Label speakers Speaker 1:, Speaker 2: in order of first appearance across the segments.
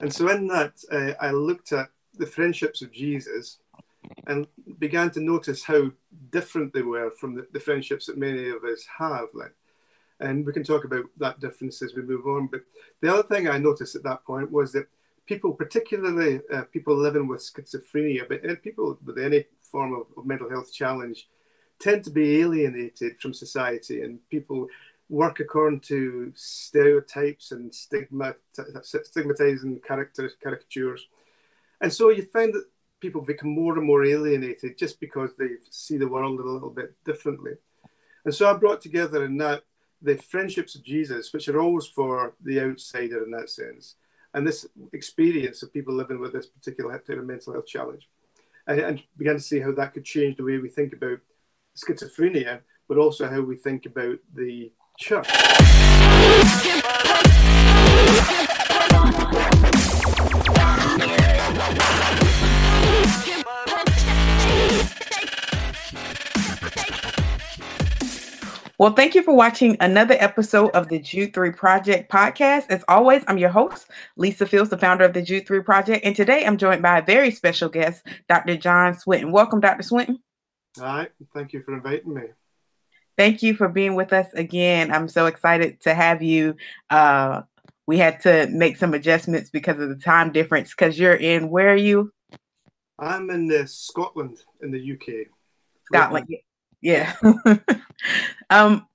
Speaker 1: And so in that, I looked at the friendships of Jesus and began to notice how different they were from the friendships that many of us have. And we can talk about that difference as we move on. But the other thing I noticed at that point was that people, particularly people living with schizophrenia, but people with any form of mental health challenge, tend to be alienated from society, and people work according to stereotypes and stigmatizing caricatures. And so you find that people become more and more alienated just because they see the world a little bit differently. And so I brought together in that the friendships of Jesus, which are always for the outsider in that sense, and this experience of people living with this particular mental health challenge, and began to see how that could change the way we think about schizophrenia, but also how we think about the church.
Speaker 2: Well, thank you for watching another episode of the Jude 3 Project podcast. As always, I'm your host, Lisa Fields, the founder of the Jude 3 Project. And today I'm joined by a very special guest, Dr. John Swinton. Welcome, Dr. Swinton.
Speaker 1: All right. Thank you for inviting me.
Speaker 2: Thank you for being with us again. I'm so excited to have you. We had to make some adjustments because of the time difference, because you're in, where are you?
Speaker 1: I'm in Scotland in the UK.
Speaker 2: Scotland. Yeah.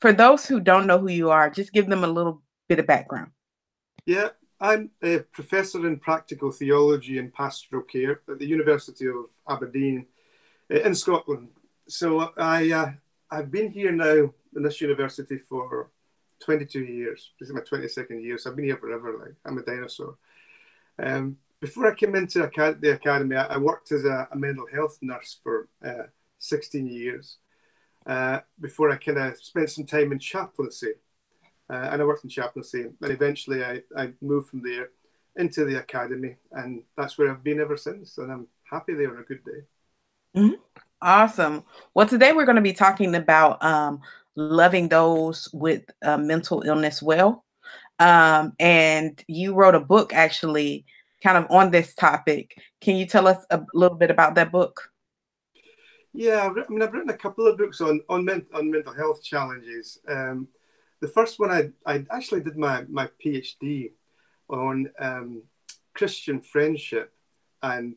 Speaker 2: For those who don't know who you are, just give them a little bit of background.
Speaker 1: Yeah, I'm a professor in practical theology and pastoral care at the University of Aberdeen in Scotland. So I've been here now in this university for 22 years. This is my 22nd year, so I've been here forever. I'm a dinosaur. Before I came into the academy, I worked as a mental health nurse for 16 years. Before I kind of spent some time in chaplaincy. And I worked in chaplaincy. And eventually I moved from there into the academy. And that's where I've been ever since. And I'm happy there on a good day.
Speaker 2: Mm-hmm. Awesome. Well, today we're going to be talking about loving those with mental illness well. And you wrote a book actually kind of on this topic. Can you tell us a little bit about that book?
Speaker 1: Yeah, I've written a couple of books on mental health challenges. The first one, I actually did my PhD on Christian friendship and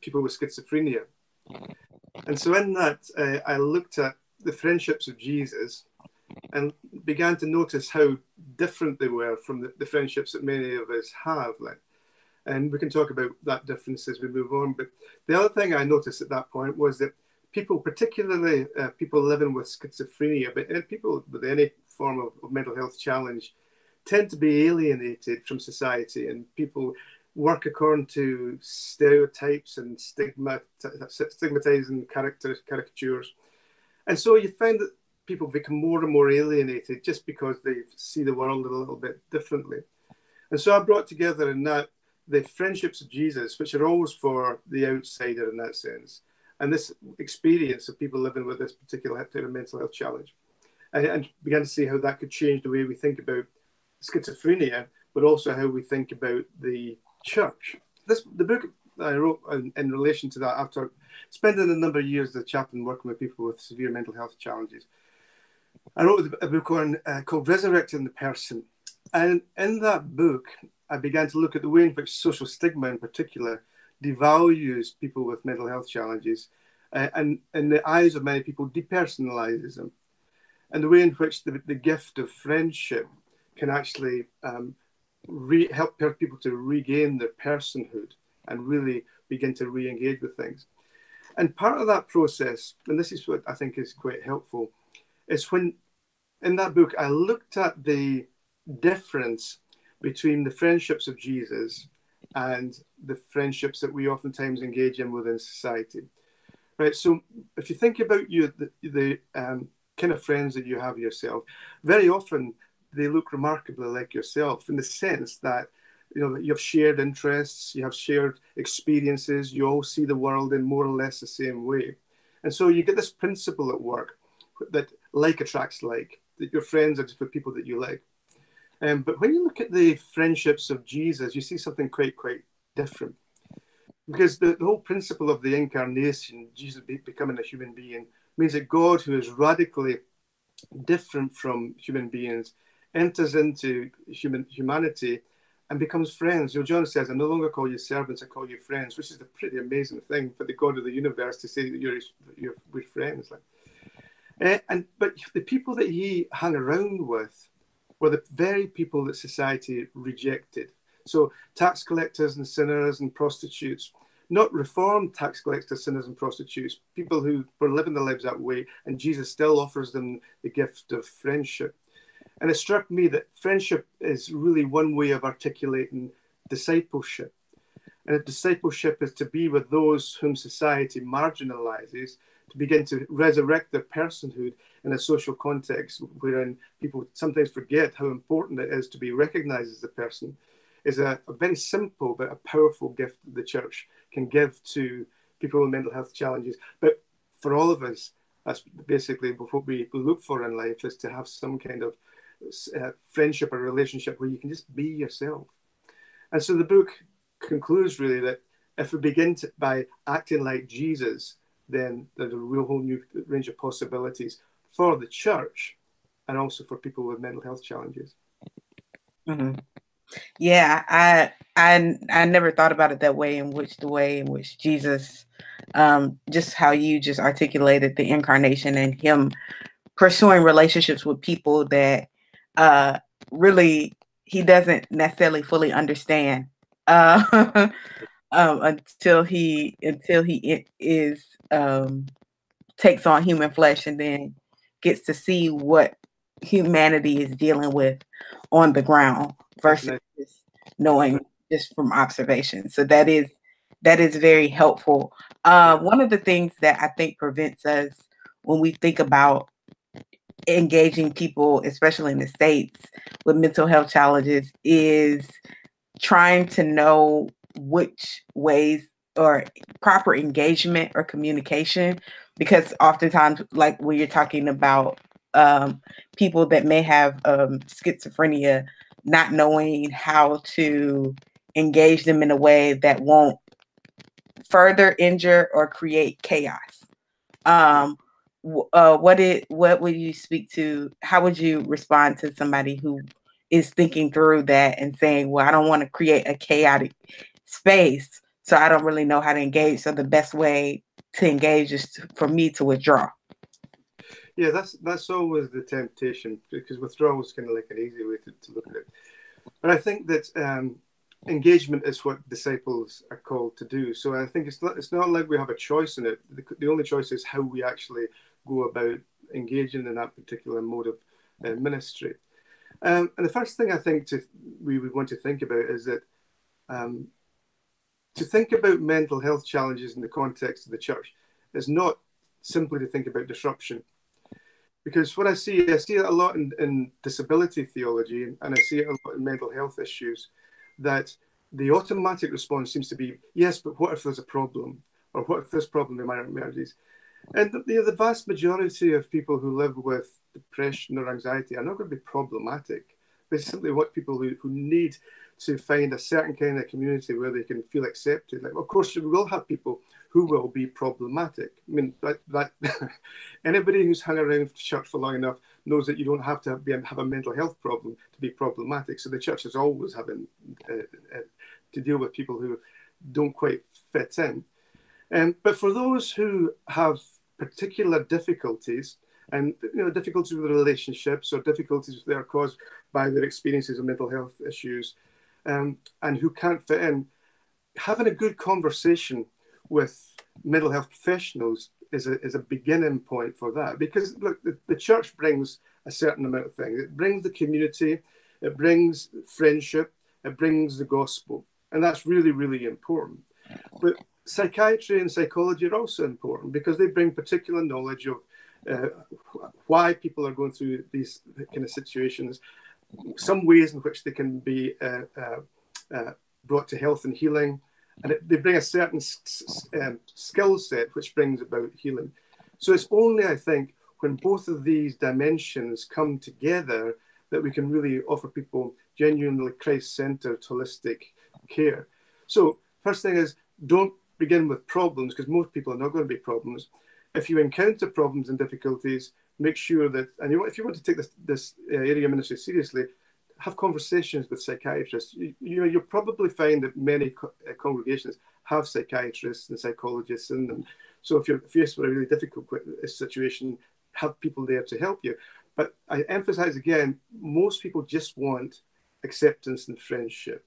Speaker 1: people with schizophrenia. And so in that, I looked at the friendships of Jesus and began to notice how different they were from the friendships that many of us have. And we can talk about that difference as we move on. But the other thing I noticed at that point was that people, particularly people living with schizophrenia, but people with any form of mental health challenge, tend to be alienated from society, and people work according to stereotypes and stigmatizing caricatures. And so you find that people become more and more alienated just because they see the world a little bit differently. And so I brought together in that the friendships of Jesus, which are always for the outsider in that sense, and this experience of people living with this particular mental health challenge, and began to see how that could change the way we think about schizophrenia, but also how we think about the church. The book I wrote in relation to that, after spending a number of years as a chaplain working with people with severe mental health challenges, I wrote a book called Resurrecting the Person. And in that book, I began to look at the way in which social stigma in particular devalues people with mental health challenges, and in the eyes of many people depersonalizes them, and the way in which the gift of friendship can actually help people to regain their personhood and really begin to re-engage with things. And part of that process, and this is what I think is quite helpful, is when in that book I looked at the difference between the friendships of Jesus and the friendships that we oftentimes engage in within society. Right. So if you think about the kind of friends that you have yourself, very often they look remarkably like yourself in the sense that you have shared interests, you have shared experiences, you all see the world in more or less the same way. And so you get this principle at work that like attracts like, that your friends are just for people that you like. But when you look at the friendships of Jesus, you see something quite different. Because the whole principle of the incarnation, Jesus becoming a human being, means that God, who is radically different from human beings, enters into humanity and becomes friends. You know, John says, I no longer call you servants, I call you friends, which is a pretty amazing thing for the God of the universe to say that we're friends. But the people that he hung around with were the very people that society rejected. So tax collectors and sinners and prostitutes, not reformed tax collectors, sinners and prostitutes, people who were living their lives that way, and Jesus still offers them the gift of friendship. And it struck me that friendship is really one way of articulating discipleship. And if discipleship is to be with those whom society marginalizes, to begin to resurrect their personhood in a social context wherein people sometimes forget how important it is to be recognized as a person, is a very simple but a powerful gift that the church can give to people with mental health challenges. But for all of us, that's basically what we look for in life, is to have some kind of friendship or relationship where you can just be yourself. And so the book concludes really that if we begin by acting like Jesus, then there's a real whole new range of possibilities for the church and also for people with mental health challenges.
Speaker 2: Mm-hmm. Yeah, I never thought about it that way, the way in which Jesus, just how you just articulated the incarnation and him pursuing relationships with people that really he doesn't necessarily fully understand until he is takes on human flesh and then gets to see what humanity is dealing with on the ground versus knowing just from observation. So that is very helpful. One of the things that I think prevents us when we think about engaging people, especially in the States, with mental health challenges, is trying to know which ways or proper engagement or communication, because oftentimes, like when you're talking about people that may have schizophrenia, not knowing how to engage them in a way that won't further injure or create chaos. What would you speak to? How would you respond to somebody who is thinking through that and saying, well, I don't want to create a chaotic space, so I don't really know how to engage. So the best way to engage is for me to withdraw.
Speaker 1: Yeah, that's always the temptation, because withdrawal is kind of like an easy way to look at it. But I think that engagement is what disciples are called to do. So I think it's not like we have a choice in it. The only choice is how we actually go about engaging in that particular mode of ministry. And the first thing I think we would want to think about is that to think about mental health challenges in the context of the church is not simply to think about disruption. Because what I see it a lot in disability theology, and I see it a lot in mental health issues, that the automatic response seems to be, yes, but what if there's a problem? Or what if this problem emerges? And the vast majority of people who live with depression or anxiety are not going to be problematic. They simply want people who need to find a certain kind of community where they can feel accepted. Like, of course, you will have people who will be problematic. I mean, that anybody who's hung around church for long enough knows that you don't have to have a mental health problem to be problematic. So the church is always having to deal with people who don't quite fit in. But for those who have particular difficulties, and difficulties with relationships or difficulties that are caused by their experiences of mental health issues, and who can't fit in, having a good conversation with mental health professionals is a beginning point for that. Because look, the church brings a certain amount of things. It brings the community, it brings friendship, it brings the gospel, and that's really, really important. But psychiatry and psychology are also important because they bring particular knowledge of why people are going through these kind of situations, some ways in which they can be brought to health and healing, and they bring a certain skill set which brings about healing. So it's only, I think, when both of these dimensions come together that we can really offer people genuinely Christ-centered, holistic care. So first thing is, don't begin with problems, because most people are not going to be problems. If you encounter problems and difficulties, make sure that, and if you want to take this area of ministry seriously, have conversations with psychiatrists. You'll probably find that many congregations have psychiatrists and psychologists in them. So if you're faced with a really difficult situation, have people there to help you. But I emphasize again, most people just want acceptance and friendship.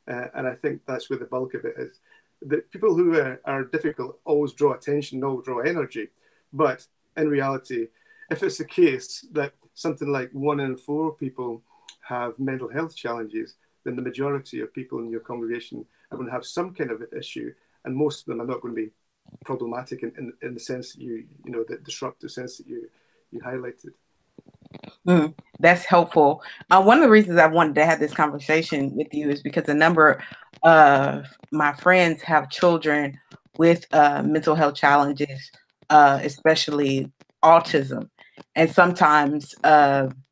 Speaker 1: And I think that's where the bulk of it is. The people who are difficult always draw attention, always draw energy. But in reality, if it's the case that something like 1 in 4 people have mental health challenges, then the majority of people in your congregation are going to have some kind of issue, and most of them are not going to be problematic in the sense that the disruptive sense that you highlighted.
Speaker 2: That's helpful. One of the reasons I wanted to have this conversation with you is because a number of my friends have children with mental health challenges, especially autism. And sometimes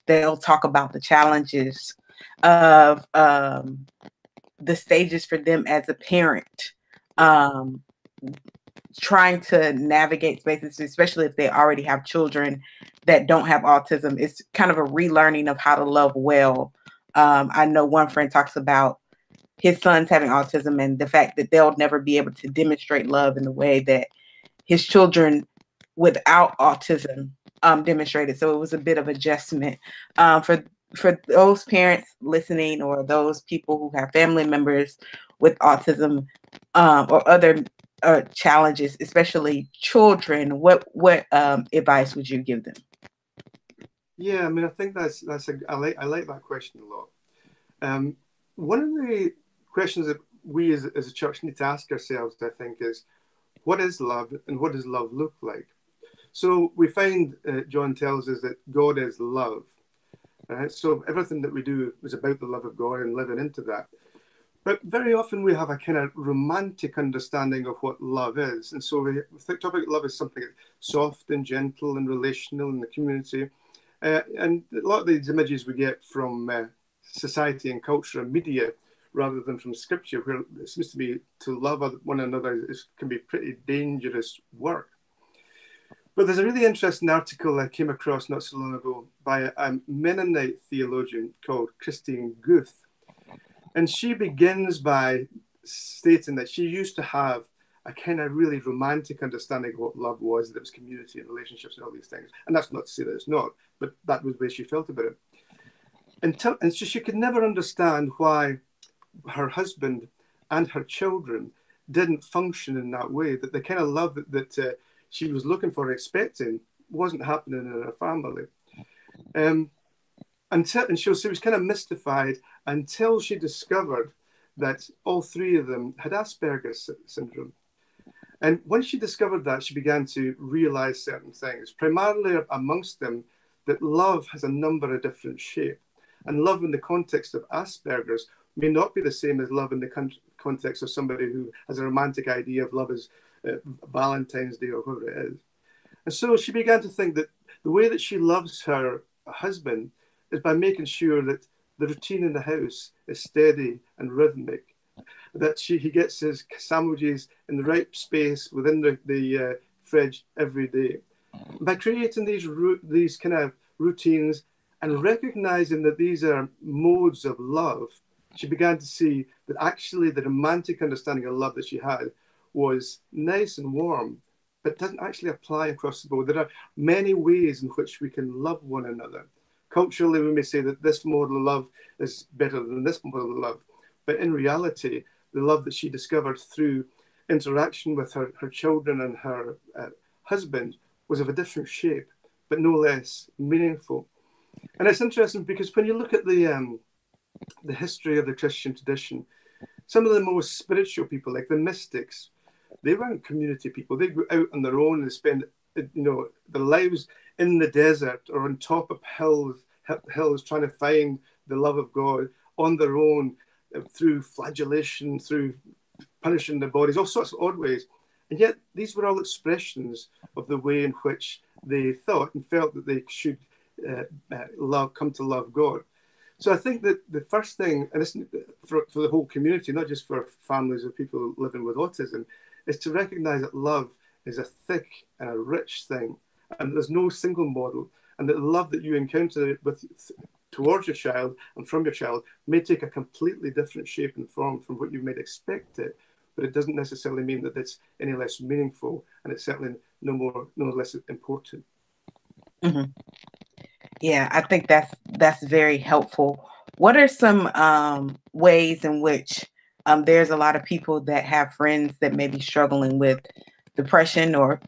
Speaker 2: they'll talk about the challenges of the stages for them as a parent, trying to navigate spaces, especially if they already have children that don't have autism. It's kind of a relearning of how to love well. I know one friend talks about his son's having autism and the fact that they'll never be able to demonstrate love in the way that his children without autism demonstrated. So it was a bit of adjustment for those parents listening, or those people who have family members with autism or other challenges, especially children. What advice would you give them?
Speaker 1: Yeah, I mean, I think I like that question a lot. One of the questions that we as a church need to ask ourselves, I think, is what is love and what does love look like? So we find John tells us that God is love. Right? So everything that we do is about the love of God and living into that. But very often we have a kind of romantic understanding of what love is. And so we talk about love as something soft and gentle and relational in the community. And a lot of these images we get from society and culture and media rather than from scripture, where it seems to be to love one another can be pretty dangerous work. But there's a really interesting article I came across not so long ago by a Mennonite theologian called Christine Guth. And she begins by stating that she used to have a kind of really romantic understanding of what love was, that it was community and relationships and all these things. And that's not to say that it's not, but that was the way she felt about it. And so she could never understand why her husband and her children didn't function in that way, that the kind of love that she was looking for and expecting wasn't happening in her family. And she was kind of mystified until she discovered that all 3 of them had Asperger's syndrome. And once she discovered that, she began to realize certain things, primarily amongst them, that love has a number of different shapes. And love in the context of Asperger's may not be the same as love in the context of somebody who has a romantic idea of love as Valentine's Day or whatever it is. And so she began to think that the way that she loves her husband is by making sure that the routine in the house is steady and rhythmic, that he gets his sandwiches in the right space within the fridge every day. By creating these kind of routines and recognizing that these are modes of love, she began to see that actually the romantic understanding of love that she had was nice and warm, but doesn't actually apply across the board. There are many ways in which we can love one another. Culturally, we may say that this model of love is better than this model of love. But in reality, the love that she discovered through interaction with her children and her husband was of a different shape, but no less meaningful. And it's interesting because when you look at the history of the Christian tradition, some of the most spiritual people, like the mystics, they weren't community people. They go out on their own and spend, their lives in the desert or on top of hills trying to find the love of God on their own, through flagellation, through punishing their bodies, all sorts of odd ways. And yet these were all expressions of the way in which they thought and felt that they should come to love God. So I think that the first thing, and this for the whole community, not just for families of people living with autism, is to recognize that love is a thick and a rich thing, and there's no single model, and that the love that you encounter towards your child and from your child may take a completely different shape and form from what you might expect it, but it doesn't necessarily mean that it's any less meaningful, and it's certainly no less important.
Speaker 2: Mm-hmm. Yeah, I think that's very helpful. What are some ways in which there's a lot of people that have friends that may be struggling with depression, or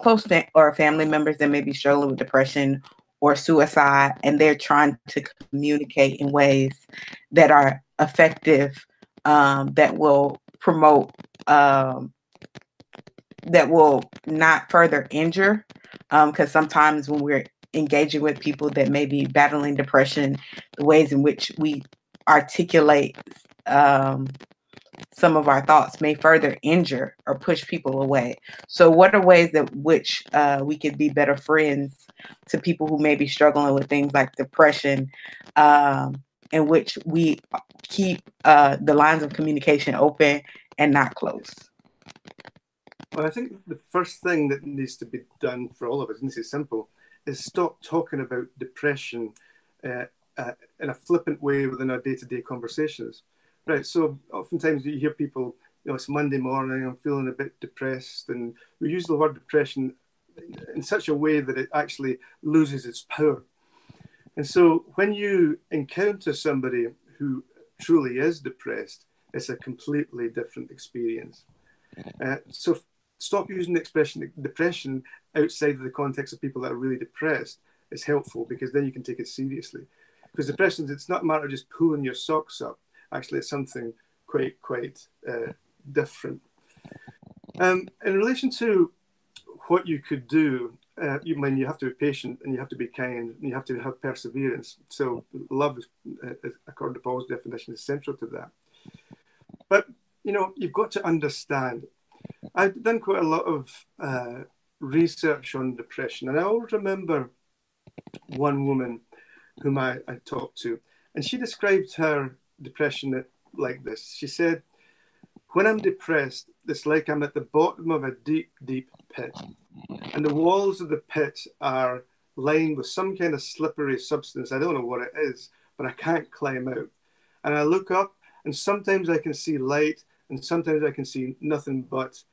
Speaker 2: or family members that may be struggling with depression or suicide, and they're trying to communicate in ways that are effective, that will promote, that will not further injure? Because sometimes when we're engaging with people that may be battling depression, the ways in which we articulate some of our thoughts may further injure or push people away. So what are ways that which we could be better friends to people who may be struggling with things like depression, in which we keep the lines of communication open and not closed?
Speaker 1: Well, I think the first thing that needs to be done for all of us, and this is simple, is stop talking about depression in a flippant way within our day-to-day conversations. Right, so oftentimes you hear people, it's Monday morning, I'm feeling a bit depressed, and we use the word depression in such a way that it actually loses its power. And so when you encounter somebody who truly is depressed, it's a completely different experience. So stop using the expression depression outside of the context of people that are really depressed. It's helpful, because then you can take it seriously. Because depression, it's not a matter of just pulling your socks up. Actually, it's something quite different. In relation to what you could do, you have to be patient, and you have to be kind, and you have to have perseverance. So love, according to Paul's definition, is central to that. But you've got to understand. I've done quite a lot of research on depression, and I always remember one woman whom I talked to, and she described her depression like this. She said, "When I'm depressed, it's like I'm at the bottom of a deep, deep pit, and the walls of the pit are lined with some kind of slippery substance. I don't know what it is, but I can't climb out. And I look up, and sometimes I can see light, and sometimes I can see nothing but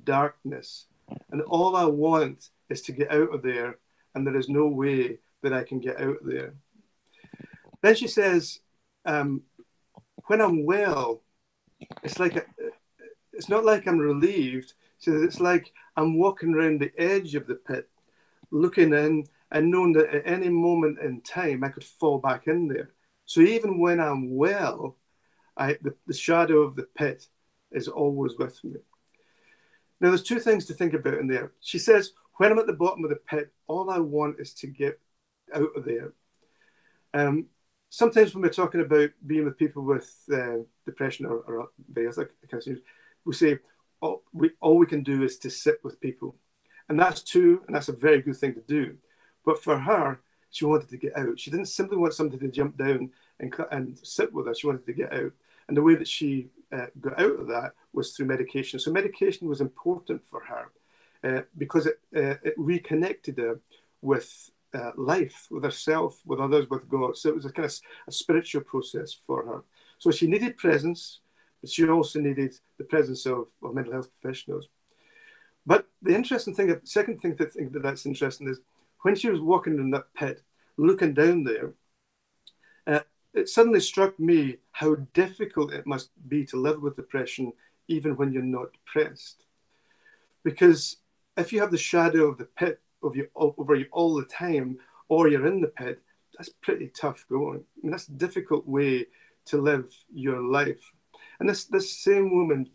Speaker 1: darkness. And all I want is to get out of there, and there is no way that I can get out of there." Then she says, when I'm well, it's not like I'm relieved. She says, it's like I'm walking around the edge of the pit, looking in and knowing that at any moment in time I could fall back in there. So even when I'm well, the shadow of the pit is always with me. Now, there's two things to think about in there. She says, when I'm at the bottom of the pit, all I want is to get out of there. Sometimes when we're talking about being with people with depression or various other kinds of things, we say, all we can do is to sit with people. And that's true, and that's a very good thing to do. But for her, she wanted to get out. She didn't simply want somebody to jump down and sit with her. She wanted to get out. And the way that she got out of that was through medication. So medication was important for her because it reconnected her with life, with herself, with others, with God. So it was a kind of a spiritual process for her. So she needed presence, but she also needed the presence of mental health professionals. But the interesting thing, the second thing to think that's interesting is when she was walking in that pit, looking down there, it suddenly struck me how difficult it must be to live with depression, even when you're not depressed. Because if you have the shadow of the pit over you all the time, or you're in the pit, that's pretty tough going. I mean, that's a difficult way to live your life. And this same woman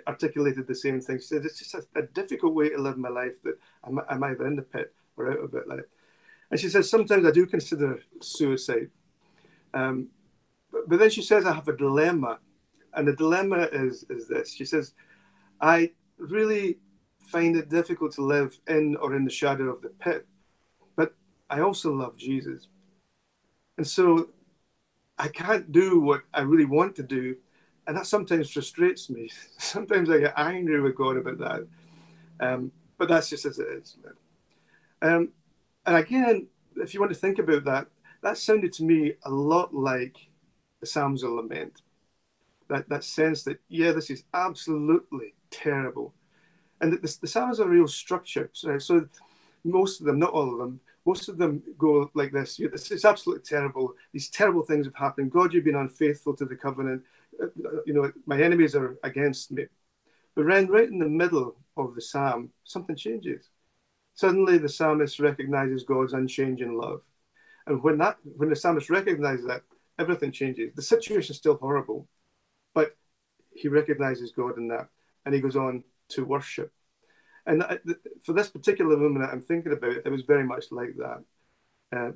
Speaker 1: articulated the same thing. She said, it's just a difficult way to live my life, that I'm either in the pit or out of it. And she says, sometimes I do consider suicide. But then she says, I have a dilemma. And the dilemma is this. She says, I really find it difficult to live in or in the shadow of the pit, but I also love Jesus. And so I can't do what I really want to do. And that sometimes frustrates me. Sometimes I get angry with God about that. But that's just as it is. And again, if you want to think about that, that sounded to me a lot like the Psalms of Lament. That sense that, yeah, this is absolutely terrible. And the Psalms are real structure. So most of them, not all of them, most of them go like this. It's absolutely terrible. These terrible things have happened. God, you've been unfaithful to the covenant. My enemies are against me. But then right in the middle of the psalm, something changes. Suddenly the psalmist recognizes God's unchanging love. And when the psalmist recognizes that, everything changes. The situation is still horrible, but he recognizes God in that, and he goes on to worship. And for this particular woman that I'm thinking about, it was very much like that.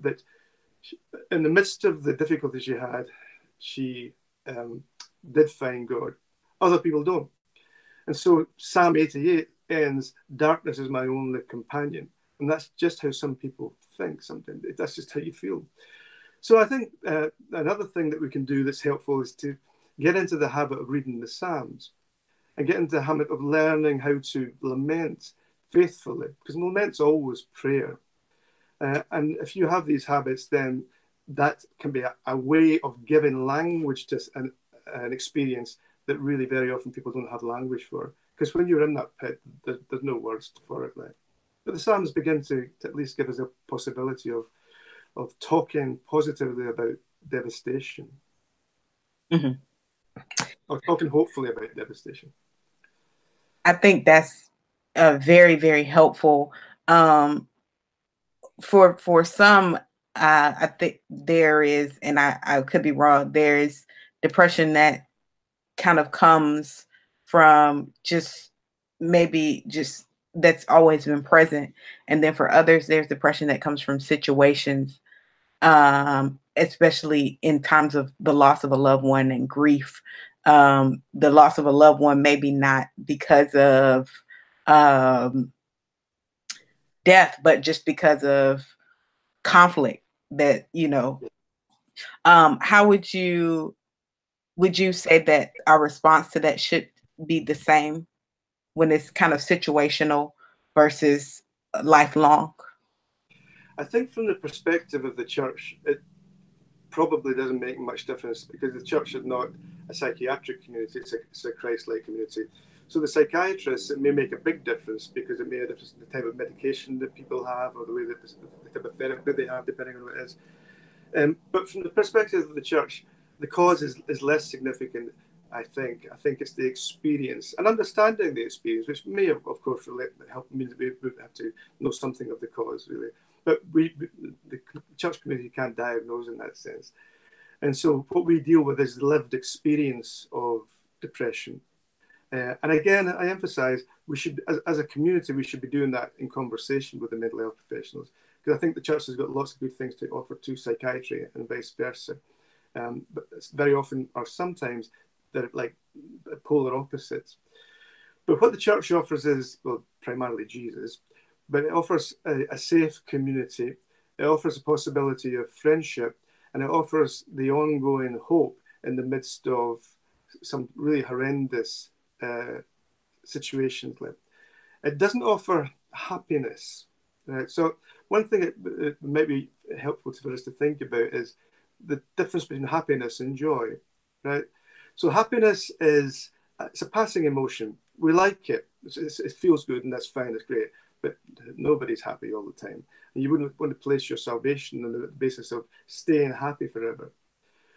Speaker 1: That in the midst of the difficulties she had, she did find God. Other people don't. And so Psalm 88 ends, darkness is my only companion. And that's just how some people think sometimes. That's just how you feel. So I think another thing that we can do that's helpful is to get into the habit of reading the Psalms and get into the habit of learning how to lament faithfully, because lament's always prayer. And if you have these habits, then that can be a way of giving language to an experience that really very often people don't have language for. Because when you're in that pit, there's no words for it. But the Psalms begin to at least give us a possibility of talking positively about devastation.
Speaker 2: Mm-hmm.
Speaker 1: Or talking hopefully about devastation.
Speaker 2: I think that's very, very helpful. For some, I think there is, and I could be wrong, there is depression that kind of comes from maybe just that's always been present. And then for others, there's depression that comes from situations, especially in times of the loss of a loved one and grief. The loss of a loved one, maybe not because of death, but just because of conflict that, how would you say that our response to that should be the same when it's kind of situational versus lifelong?
Speaker 1: I think from the perspective of the church, it probably doesn't make much difference because the church is not a psychiatric community, it's a Christ-like community. So the psychiatrists, it may make a big difference because it may have a difference in the type of medication that people have or the way that the type of therapy they have, depending on what it is. But from the perspective of the church, the cause is less significant, I think. I think it's the experience and understanding the experience, which may, of course, help mean that we have to know something of the cause, really. But the church community can't diagnose in that sense. And so what we deal with is the lived experience of depression. And again, I emphasize, we should, as a community, we should be doing that in conversation with the mental health professionals, because I think the church has got lots of good things to offer to psychiatry and vice versa. But it's very often, or sometimes, they're like polar opposites. But what the church offers is, well, primarily Jesus, but it offers a safe community. It offers a possibility of friendship, and it offers the ongoing hope in the midst of some really horrendous situations. It doesn't offer happiness. Right? So one thing that might be helpful for us to think about is the difference between happiness and joy. Right? So happiness it's a passing emotion. We like it. It feels good, and that's fine. It's great. But nobody's happy all the time. And you wouldn't want to place your salvation on the basis of staying happy forever.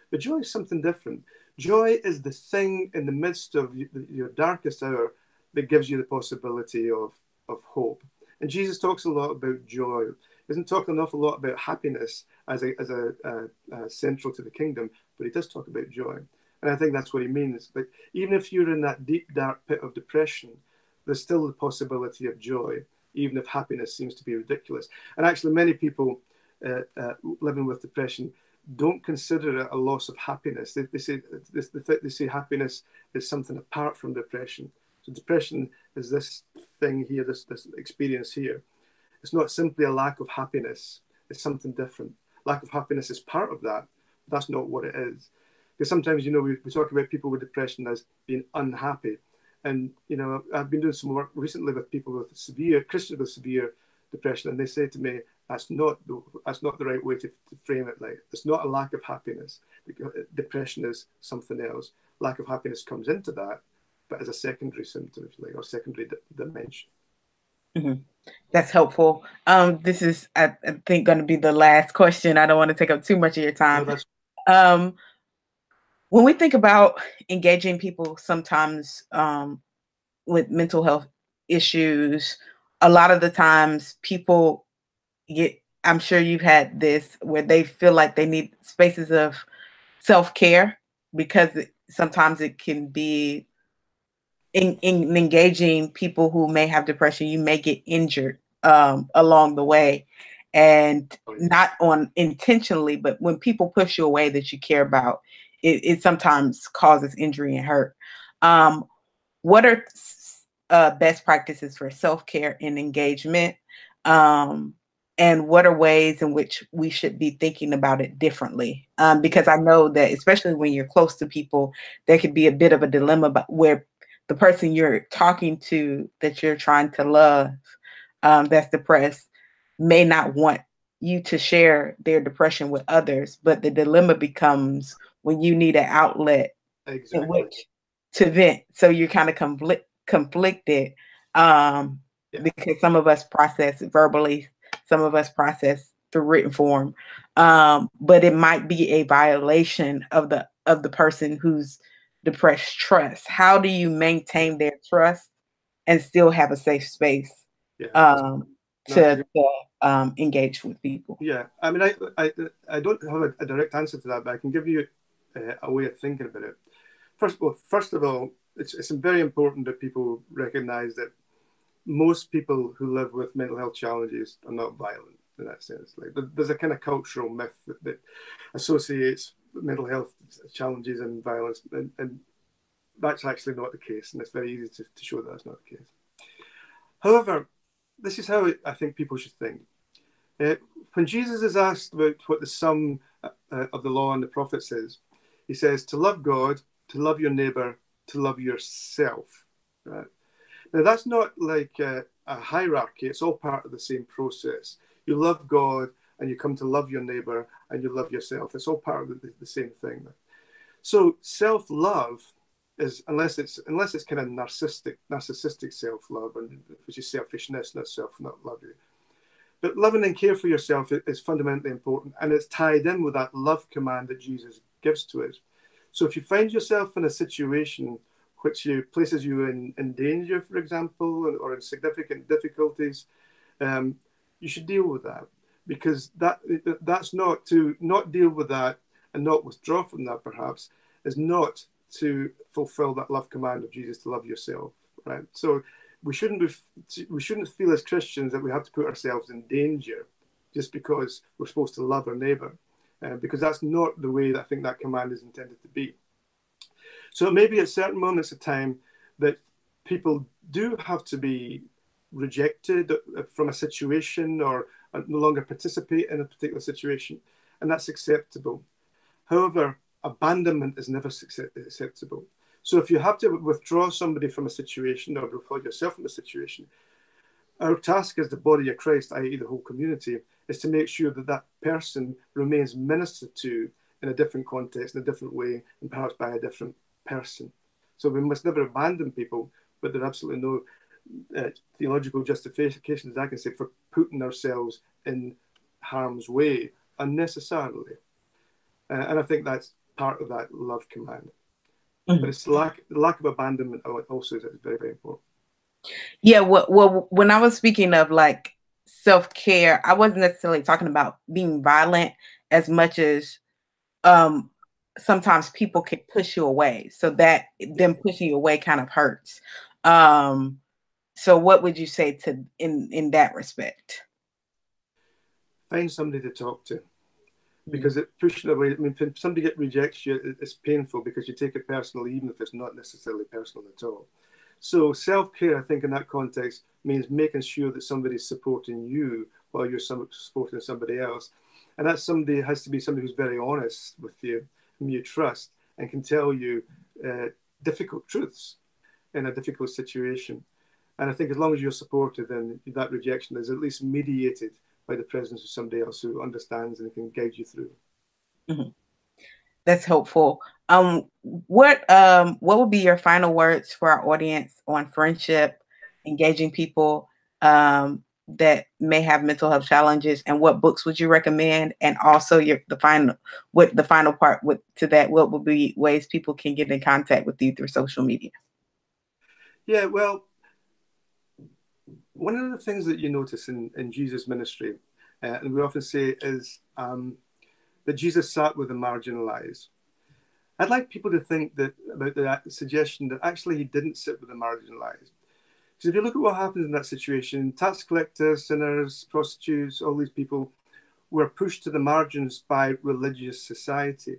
Speaker 1: But joy is something different. Joy is the thing in the midst of your darkest hour that gives you the possibility of hope. And Jesus talks a lot about joy. He doesn't talk an awful lot about happiness as a central to the kingdom, but he does talk about joy. And I think that's what he means. Like, even if you're in that deep, dark pit of depression, there's still the possibility of joy, even if happiness seems to be ridiculous. And actually, many people living with depression don't consider it a loss of happiness. They say happiness is something apart from depression. So depression is this thing here, this experience here. It's not simply a lack of happiness. It's something different. Lack of happiness is part of that, that's not what it is. Because sometimes, you know, we talk about people with depression as being unhappy. And, you know, I've been doing some work recently with people with severe, Christians with severe depression, and they say to me, that's not the right way to frame it. Like, it's not a lack of happiness. Because depression is something else. Lack of happiness comes into that, but as a secondary symptom, if you like, or secondary dimension.
Speaker 2: Mm-hmm. That's helpful. This is, I think, going to be the last question. I don't want to take up too much of your time. No, when we think about engaging people sometimes with mental health issues, a lot of the times people get, I'm sure you've had this, where they feel like they need spaces of self-care because sometimes it can be in engaging people who may have depression, you may get injured along the way, and not on intentionally, but when people push you away that you care about, it sometimes causes injury and hurt. What are best practices for self-care and engagement? And what are ways in which we should be thinking about it differently? Because I know that especially when you're close to people, there could be a bit of a dilemma where the person you're talking to that you're trying to love, that's depressed, may not want you to share their depression with others, but the dilemma becomes when you need an outlet in which to vent. So you're kind of conflicted because some of us process verbally, some of us process through written form, but it might be a violation of the person who's depressed trust. How do you maintain their trust and still have a safe space to engage with people?
Speaker 1: Yeah, I mean, I don't have a direct answer to that, but I can give you a way of thinking about it. First of all, it's very important that people recognize that most people who live with mental health challenges are not violent in that sense. Like, there's a kind of cultural myth that associates mental health challenges and violence, and that's actually not the case, and it's very easy to show that that's not the case. However, this is how I think people should think. When Jesus is asked about what the sum of the law and the prophets is, he says to love God, to love your neighbor, to love yourself. Right? Now, that's not like a hierarchy. It's all part of the same process. You love God and you come to love your neighbor and you love yourself. It's all part of the same thing. So self-love is, unless it's kind of narcissistic self-love, which is selfishness, not love you. But loving and care for yourself is fundamentally important, and it's tied in with that love command that Jesus gives to us. So if you find yourself in a situation which places you in danger, for example, or in significant difficulties, you should deal with that, because that's not to not deal with that and not withdraw from that, perhaps, is not to fulfill that love command of Jesus to love yourself, right? So we shouldn't feel as Christians that we have to put ourselves in danger just because we're supposed to love our neighbor, because that's not the way that I think that command is intended to be. So maybe at certain moments of time that people do have to be rejected from a situation or no longer participate in a particular situation, and that's acceptable. However, abandonment is never acceptable. So if you have to withdraw somebody from a situation or withdraw yourself from a situation, our task as the body of Christ, i.e. the whole community, is to make sure that that person remains ministered to in a different context, in a different way, and perhaps by a different person. So we must never abandon people, but there are absolutely no theological justifications, I can say, for putting ourselves in harm's way unnecessarily. And I think that's part of that love command. Mm-hmm. But it's the lack of abandonment also is very, very important.
Speaker 2: Yeah, well, when I was speaking of like self-care, I wasn't necessarily talking about being violent as much as sometimes people can push you away. So that them pushing you away kind of hurts. So what would you say to in that respect?
Speaker 1: Find somebody to talk to. Because it pushing away, I mean, when somebody rejects you, it's painful because you take it personally, even if it's not necessarily personal at all. So self-care, I think, in that context means making sure that somebody's supporting you while you're supporting somebody else. And that somebody has to be somebody who's very honest with you, whom you trust, and can tell you difficult truths in a difficult situation. And I think as long as you're supported, then that rejection is at least mediated by the presence of somebody else who understands and can guide you through.
Speaker 2: Mm-hmm. That's helpful. What would be your final words for our audience on friendship, engaging people that may have mental health challenges, and what books would you recommend? And also the final part to that, what would be ways people can get in contact with you through social media?
Speaker 1: Yeah, well, one of the things that you notice in Jesus' ministry, and we often say, is that Jesus sat with the marginalized. I'd like people to think that about the suggestion that actually he didn't sit with the marginalized. Because if you look at what happens in that situation, tax collectors, sinners, prostitutes, all these people were pushed to the margins by religious society.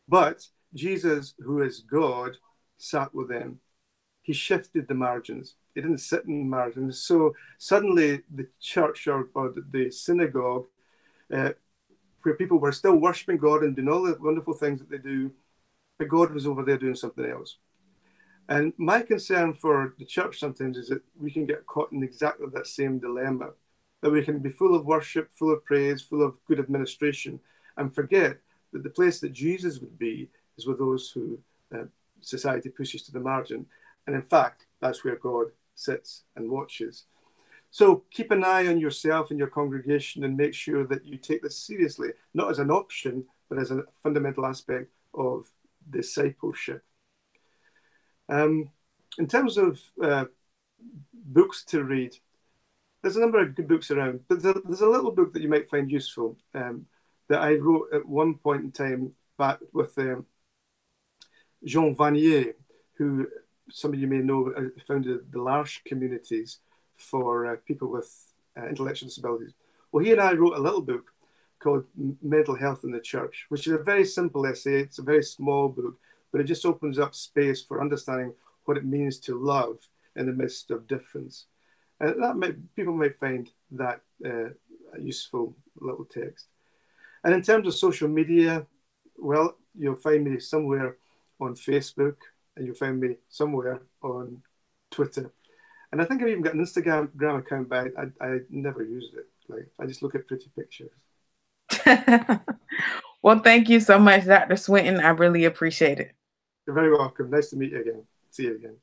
Speaker 1: But Jesus, who is God, sat with them. He shifted the margins. He didn't sit in the margins. So suddenly the church or the synagogue, where people were still worshiping God and doing all the wonderful things that they do, but God was over there doing something else. And my concern for the church sometimes is that we can get caught in exactly that same dilemma, that we can be full of worship, full of praise, full of good administration, and forget that the place that Jesus would be is with those who society pushes to the margin. And in fact, that's where God sits and watches. So keep an eye on yourself and your congregation and make sure that you take this seriously, not as an option, but as a fundamental aspect of discipleship. In terms of books to read, there's a number of good books around, but there's a little book that you might find useful that I wrote at one point in time back with Jean Vanier, who some of you may know founded the L'Arche communities for people with intellectual disabilities. Well, he and I wrote a little book called Mental Health in the Church, which is a very simple essay. It's a very small book, but it just opens up space for understanding what it means to love in the midst of difference. And people might find that a useful little text. And in terms of social media, well, you'll find me somewhere on Facebook, and you'll find me somewhere on Twitter. And I think I've even got an Instagram account, but I never used it. Like, I just look at pretty pictures.
Speaker 2: Well, thank you so much, Dr. Swinton. I really appreciate it.
Speaker 1: You're very welcome. Nice to meet you again. See you again.